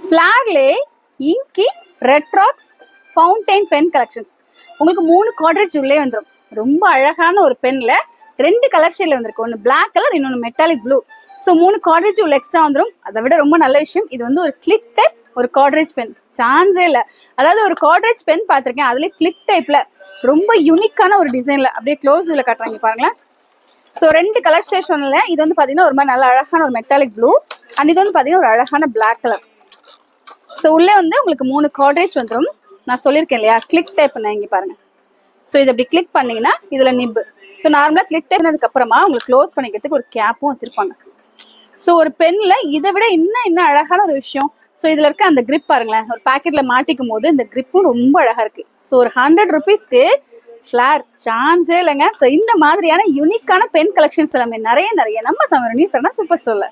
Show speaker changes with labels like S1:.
S1: ஃபிளார்லே இங்கி ரெட்ராக்ஸ் fountain pen collections. உங்களுக்கு 3 கார்ட்ரேஜ் உள்ளே வந்துடும். ரொம்ப அழகான ஒரு பென்ல 2 கலர் ஷேட்ல வந்திருக்கு. ஒன்று பிளாக் கலர், இன்னொன்று மெட்டாலிக் ப்ளூ. ஸோ 3 கார்ட்ரேஜ் உள்ள எக்ஸ்ட்ரா வந்துடும். அதை விட ரொம்ப நல்ல விஷயம், இது வந்து ஒரு கிளிக் டைப் ஒரு கார்ட்ரேஜ் பென். சான்ஸே இல்லை. அதாவது ஒரு கார்ட்ரேஜ் பென் பார்த்துருக்கேன், அதுலேயே கிளிக் டைப்ல ரொம்ப யூனிக்கான ஒரு டிசைன்ல அப்படியே க்ளோஸ் உள்ள காட்டுறாங்க பாருங்களேன். ஸோ 2 கலர் ஸ்டேஷன்ல இது வந்து பார்த்தீங்கன்னா ஒரு மாதிரி நல்ல அழகான ஒரு மெட்டாலிக் ப்ளூ, அண்ட் இது வந்து பார்த்தீங்கன்னா ஒரு அழகான பிளாக் கலர். ஸோ உள்ளே வந்து உங்களுக்கு 3 கார்ட்ரேஜ் வந்துடும். நான் சொல்லியிருக்கேன் இல்லையா, கிளிக் டைப் பண்ண இங்கே பாருங்க. ஸோ இதை அப்படி கிளிக் பண்ணீங்கன்னா இதில் நிப்பு. ஸோ நார்மலாக கிளிக் டைப் பண்ணதுக்கப்புறமா உங்களுக்கு க்ளோஸ் பண்ணிக்கிறதுக்கு ஒரு கேப்பும் வச்சிருப்பாங்க. ஸோ ஒரு பென்ல இதை விட இன்னும் அழகான ஒரு விஷயம். ஸோ இதில் இருக்க அந்த கிரிப் பாருங்களேன், ஒரு பேக்கெட்ல மாட்டிக்கும் போது இந்த கிரிப்பும் ரொம்ப அழகா இருக்கு. ஸோ ஒரு 100 ருபீஸ்க்கு ஃபிளார் சான்ஸே இல்லைங்க. ஸோ இந்த மாதிரியான யூனிக்கான பென் கலெக்ஷன்ஸ் எல்லாமே நிறைய நம்ம சம்மர் நியூஸ் சூப்பர் ஸ்டோர்ல